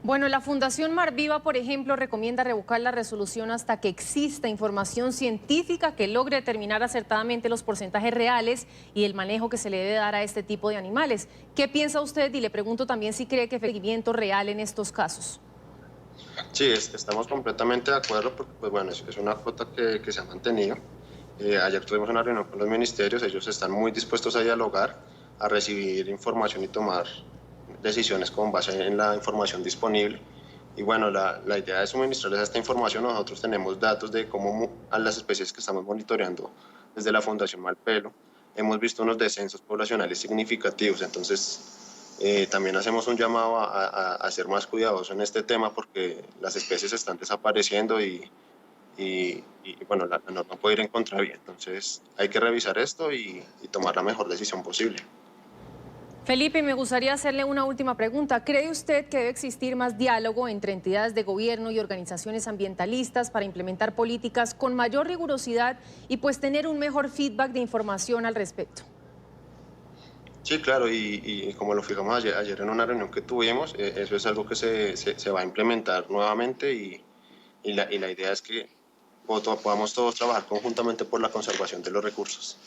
S2: Bueno, la Fundación Mar Viva, por ejemplo, recomienda revocar la resolución hasta que exista información científica que logre determinar acertadamente los porcentajes reales y el manejo que se le debe dar a este tipo de animales. ¿Qué piensa usted? Y le pregunto también si cree que hay seguimiento real en estos casos.
S7: Sí, estamos completamente de acuerdo porque pues, bueno, es una cuota que se ha mantenido. Ayer tuvimos una reunión con los ministerios, ellos están muy dispuestos a dialogar, a recibir información y tomar decisiones con base en la información disponible. Y bueno, la idea de suministrarles esta información. Nosotros tenemos datos de cómo a las especies que estamos monitoreando desde la Fundación Malpelo hemos visto unos descensos poblacionales significativos. Entonces también hacemos un llamado a ser más cuidadosos en este tema porque las especies están desapareciendo y bueno, la norma puede ir en contravía. Entonces hay que revisar esto y tomar la mejor decisión posible.
S2: Felipe, me gustaría hacerle una última pregunta. ¿Cree usted que debe existir más diálogo entre entidades de gobierno y organizaciones ambientalistas para implementar políticas con mayor rigurosidad y pues tener un mejor feedback de información al respecto?
S7: Sí, claro, y como lo fijamos ayer en una reunión que tuvimos, eso es algo que se va a implementar nuevamente y la idea es que podamos todos trabajar conjuntamente por la conservación de los recursos.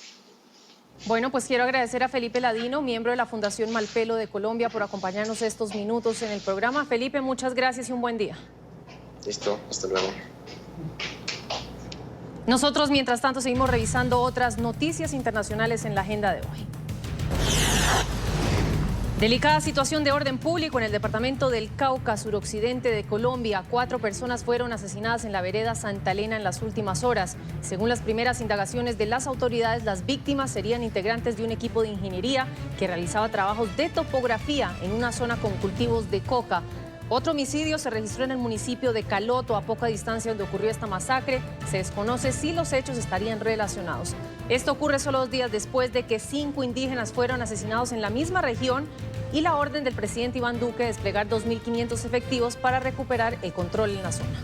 S2: Bueno, pues quiero agradecer a Felipe Ladino, miembro de la Fundación Malpelo de Colombia, por acompañarnos estos minutos en el programa. Felipe, muchas gracias y un buen día.
S7: Listo, hasta luego.
S2: Nosotros, mientras tanto, seguimos revisando otras noticias internacionales en la agenda de hoy. Delicada situación de orden público en el departamento del Cauca, suroccidente de Colombia. 4 personas fueron asesinadas en la vereda Santa Elena en las últimas horas. Según las primeras indagaciones de las autoridades, las víctimas serían integrantes de un equipo de ingeniería que realizaba trabajos de topografía en una zona con cultivos de coca. Otro homicidio se registró en el municipio de Caloto, a poca distancia donde ocurrió esta masacre. Se desconoce si los hechos estarían relacionados. Esto ocurre solo 2 días después de que 5 indígenas fueron asesinados en la misma región y la orden del presidente Iván Duque de desplegar 2.500 efectivos para recuperar el control en la zona.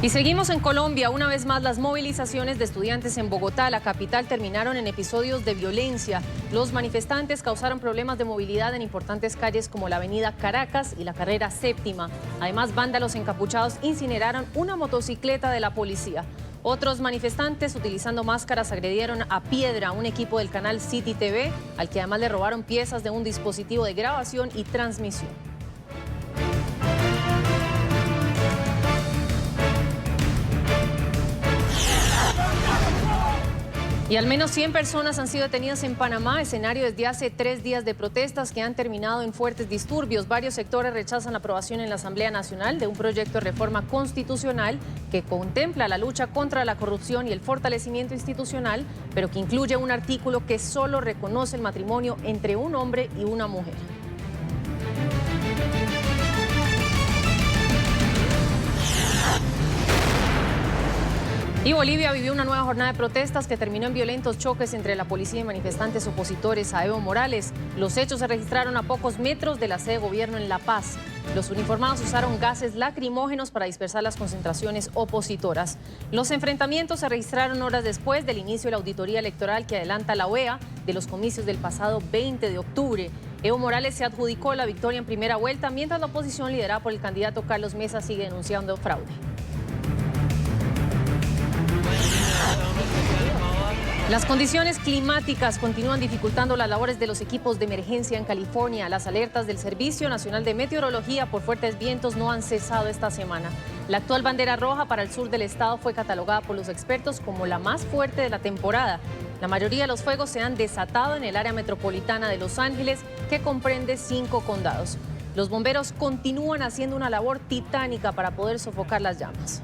S2: Y seguimos en Colombia. Una vez más, las movilizaciones de estudiantes en Bogotá, la capital, terminaron en episodios de violencia. Los manifestantes causaron problemas de movilidad en importantes calles como la avenida Caracas y la carrera Séptima. Además, vándalos encapuchados incineraron una motocicleta de la policía. Otros manifestantes, utilizando máscaras, agredieron a piedra a un equipo del canal City TV, al que además le robaron piezas de un dispositivo de grabación y transmisión. Y al menos 100 personas han sido detenidas en Panamá, escenario desde hace 3 días de protestas que han terminado en fuertes disturbios. Varios sectores rechazan la aprobación en la Asamblea Nacional de un proyecto de reforma constitucional que contempla la lucha contra la corrupción y el fortalecimiento institucional, pero que incluye un artículo que solo reconoce el matrimonio entre un hombre y una mujer. Y Bolivia vivió una nueva jornada de protestas que terminó en violentos choques entre la policía y manifestantes opositores a Evo Morales. Los hechos se registraron a pocos metros de la sede de gobierno en La Paz. Los uniformados usaron gases lacrimógenos para dispersar las concentraciones opositoras. Los enfrentamientos se registraron horas después del inicio de la auditoría electoral que adelanta la OEA de los comicios del pasado 20 de octubre. Evo Morales se adjudicó la victoria en primera vuelta, mientras la oposición liderada por el candidato Carlos Mesa sigue denunciando fraude. Las condiciones climáticas continúan dificultando las labores de los equipos de emergencia en California. Las alertas del Servicio Nacional de Meteorología por fuertes vientos no han cesado esta semana. La actual bandera roja para el sur del estado fue catalogada por los expertos como la más fuerte de la temporada. La mayoría de los fuegos se han desatado en el área metropolitana de Los Ángeles, que comprende 5 condados. Los bomberos continúan haciendo una labor titánica para poder sofocar las llamas.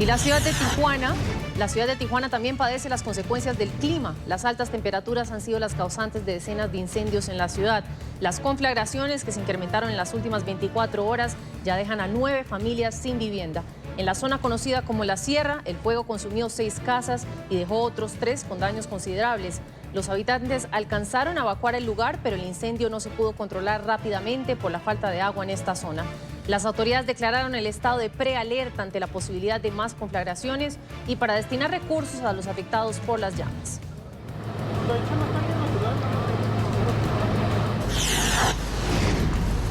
S2: Y la ciudad de Tijuana también padece las consecuencias del clima. Las altas temperaturas han sido las causantes de decenas de incendios en la ciudad. Las conflagraciones, que se incrementaron en las últimas 24 horas, ya dejan a 9 familias sin vivienda. En la zona conocida como La Sierra, el fuego consumió 6 casas y dejó otros 3 con daños considerables. Los habitantes alcanzaron a evacuar el lugar, pero el incendio no se pudo controlar rápidamente por la falta de agua en esta zona. Las autoridades declararon el estado de prealerta ante la posibilidad de más conflagraciones y para destinar recursos a los afectados por las llamas.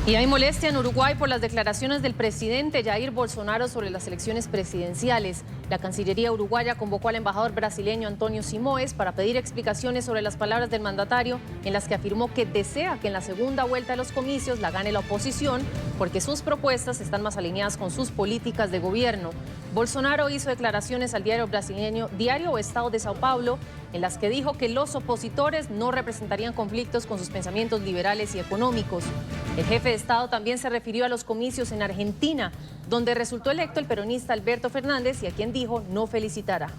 S2: Y hay molestia en Uruguay por las declaraciones del presidente Jair Bolsonaro sobre las elecciones presidenciales. La Cancillería uruguaya convocó al embajador brasileño Antonio Simões para pedir explicaciones sobre las palabras del mandatario, en las que afirmó que desea que en la segunda vuelta de los comicios la gane la oposición porque sus propuestas están más alineadas con sus políticas de gobierno. Bolsonaro hizo declaraciones al diario brasileño Diario o Estado de Sao Paulo, en las que dijo que los opositores no representarían conflictos con sus pensamientos liberales y económicos. El jefe de Estado también se refirió a los comicios en Argentina, donde resultó electo el peronista Alberto Fernández y a quien dijo no felicitará.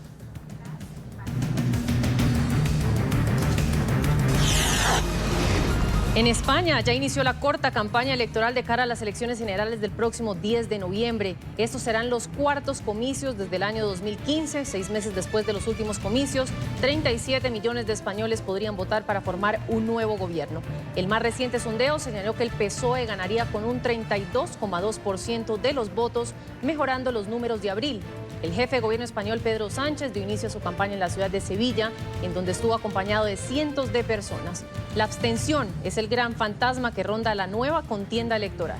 S2: En España ya inició la corta campaña electoral de cara a las elecciones generales del próximo 10 de noviembre. Estos serán los cuartos comicios desde el año 2015, 6 meses después de los últimos comicios. 37 millones de españoles podrían votar para formar un nuevo gobierno. El más reciente sondeo señaló que el PSOE ganaría con un 32,2% de los votos, mejorando los números de abril. El jefe de gobierno español, Pedro Sánchez, dio inicio a su campaña en la ciudad de Sevilla, en donde estuvo acompañado de cientos de personas. La abstención es el gran fantasma que ronda la nueva contienda electoral.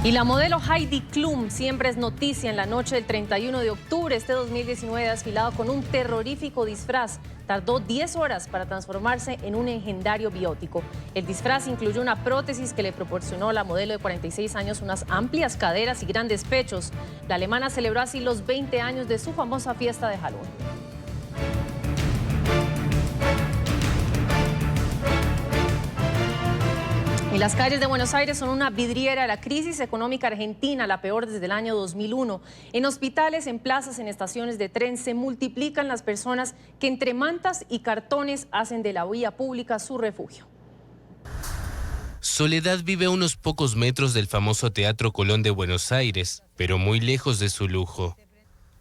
S2: Y la modelo Heidi Klum siempre es noticia en la noche del 31 de octubre. Este 2019 ha desfilado con un terrorífico disfraz. Tardó 10 horas para transformarse en un legendario biótico. El disfraz incluyó una prótesis que le proporcionó a la modelo de 46 años unas amplias caderas y grandes pechos. La alemana celebró así los 20 años de su famosa fiesta de Halloween. Y las calles de Buenos Aires son una vidriera de la crisis económica argentina, la peor desde el año 2001. En hospitales, en plazas, en estaciones de tren se multiplican las personas que entre mantas y cartones hacen de la vía pública su refugio.
S6: Soledad vive a unos pocos metros del famoso Teatro Colón de Buenos Aires, pero muy lejos de su lujo.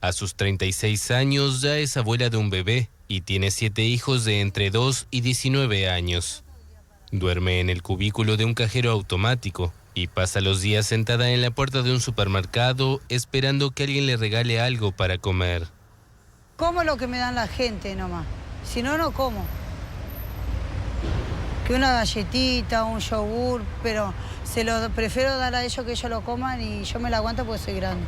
S6: A sus 36 años ya es abuela de un bebé y tiene 7 hijos de entre 2 y 19 años. Duerme en el cubículo de un cajero automático y pasa los días sentada en la puerta de un supermercado esperando que alguien le regale algo para comer.
S8: Como lo que me dan la gente nomás, si no, no como. Que una galletita, un yogur, pero se lo prefiero dar a ellos que ellos lo coman y yo me la aguanto porque soy grande.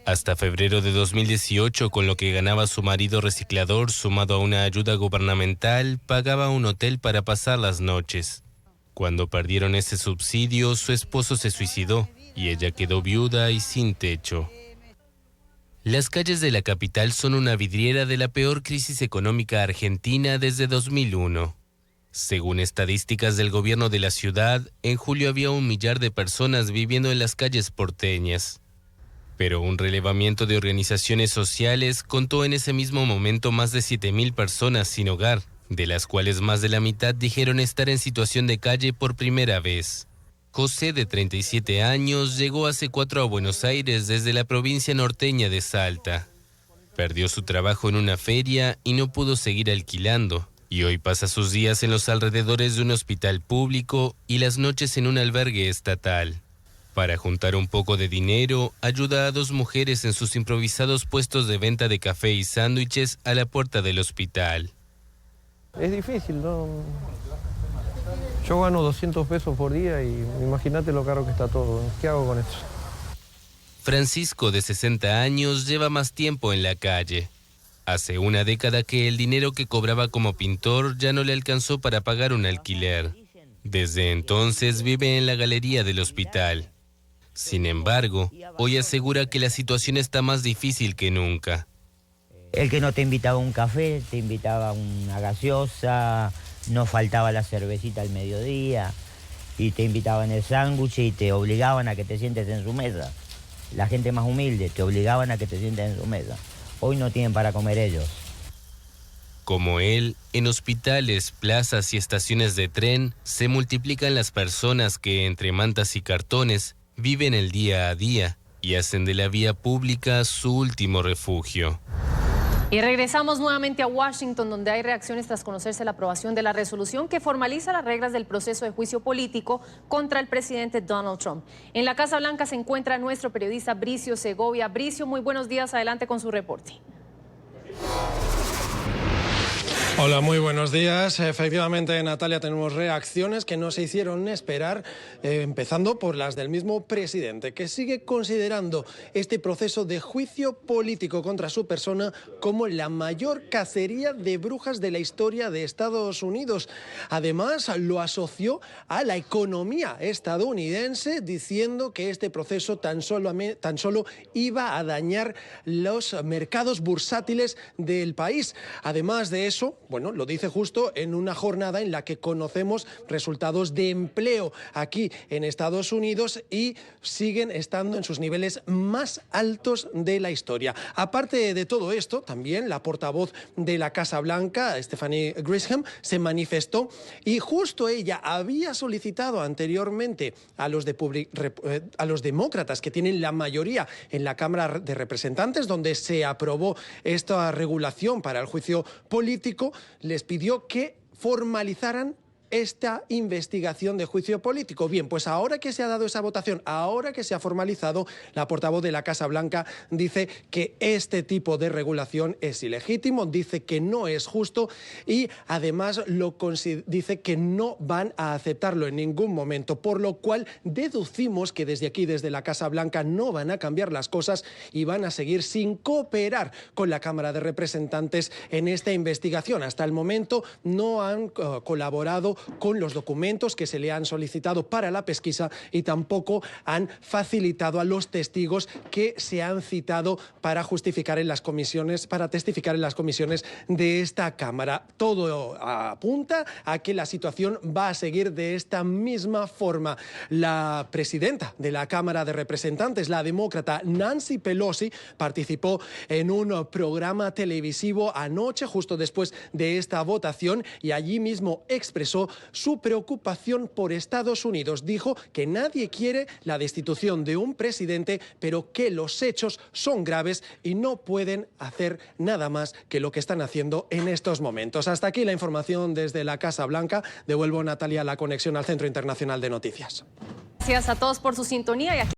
S6: Hasta febrero de 2018, con lo que ganaba su marido reciclador, sumado a una ayuda gubernamental, pagaba un hotel para pasar las noches. Cuando perdieron ese subsidio, su esposo se suicidó y ella quedó viuda y sin techo. Las calles de la capital son una vidriera de la peor crisis económica argentina desde 2001. Según estadísticas del gobierno de la ciudad, en julio había 1 millar de personas viviendo en las calles porteñas. Pero un relevamiento de organizaciones sociales contó en ese mismo momento más de 7.000 personas sin hogar, de las cuales más de la mitad dijeron estar en situación de calle por primera vez. José, de 37 años, llegó hace 4 a Buenos Aires desde la provincia norteña de Salta. Perdió su trabajo en una feria y no pudo seguir alquilando, y hoy pasa sus días en los alrededores de un hospital público y las noches en un albergue estatal. Para juntar un poco de dinero, ayuda a 2 mujeres en sus improvisados puestos de venta de café y sándwiches a la puerta del hospital.
S10: Es difícil, ¿no? Yo gano 200 pesos por día y imagínate lo caro que está todo. ¿Qué hago con eso?
S6: Francisco, de 60 años, lleva más tiempo en la calle. Hace una década que el dinero que cobraba como pintor ya no le alcanzó para pagar un alquiler. Desde entonces vive en la galería del hospital. Sin embargo, hoy asegura que la situación está más difícil que nunca.
S11: El que no te invitaba a un café, te invitaba a una gaseosa, no faltaba la cervecita al mediodía, y te invitaban el sándwich y te obligaban a que te sientes en su mesa. La gente más humilde, te obligaban a que te sientes en su mesa. Hoy no tienen para comer ellos.
S6: Como él, en hospitales, plazas y estaciones de tren se multiplican las personas que, entre mantas y cartones, viven el día a día y hacen de la vía pública su último refugio.
S2: Y regresamos nuevamente a Washington, donde hay reacciones tras conocerse la aprobación de la resolución que formaliza las reglas del proceso de juicio político contra el presidente Donald Trump. En la Casa Blanca se encuentra nuestro periodista Bricio Segovia. Bricio, muy buenos días, adelante con su reporte.
S25: Hola, muy buenos días. Efectivamente, Natalia, tenemos reacciones que no se hicieron esperar, empezando por las del mismo presidente, que sigue considerando este proceso de juicio político contra su persona como la mayor cacería de brujas de la historia de Estados Unidos. Además, lo asoció a la economía estadounidense, diciendo que este proceso tan solo iba a dañar los mercados bursátiles del país. Además de eso, bueno, lo dice justo en una jornada en la que conocemos resultados de empleo aquí en Estados Unidos y siguen estando en sus niveles más altos de la historia. Aparte de todo esto, también la portavoz de la Casa Blanca, Stephanie Grisham, se manifestó y justo ella había solicitado anteriormente a los demócratas, que tienen la mayoría en la Cámara de Representantes, donde se aprobó esta regulación para el juicio político, les pidió que formalizaran esta investigación de juicio político. Bien, pues ahora que se ha dado esa votación, ahora que se ha formalizado, la portavoz de la Casa Blanca dice que este tipo de regulación es ilegítimo, dice que no es justo y además dice que no van a aceptarlo en ningún momento, por lo cual deducimos que desde aquí, desde la Casa Blanca, no van a cambiar las cosas y van a seguir sin cooperar con la Cámara de Representantes en esta investigación. Hasta el momento no han colaborado con los documentos que se le han solicitado para la pesquisa y tampoco han facilitado a los testigos que se han citado para justificar en las comisiones, para testificar en las comisiones de esta Cámara. Todo apunta a que la situación va a seguir de esta misma forma. La presidenta de la Cámara de Representantes, la demócrata Nancy Pelosi, participó en un programa televisivo anoche, justo después de esta votación, y allí mismo expresó su preocupación por Estados Unidos. Dijo que nadie quiere la destitución de un presidente, pero que los hechos son graves y no pueden hacer nada más que lo que están haciendo en estos momentos. Hasta aquí la información desde la Casa Blanca. Devuelvo, Natalia, la conexión al Centro Internacional de Noticias.
S2: Gracias a todos por su sintonía y aquí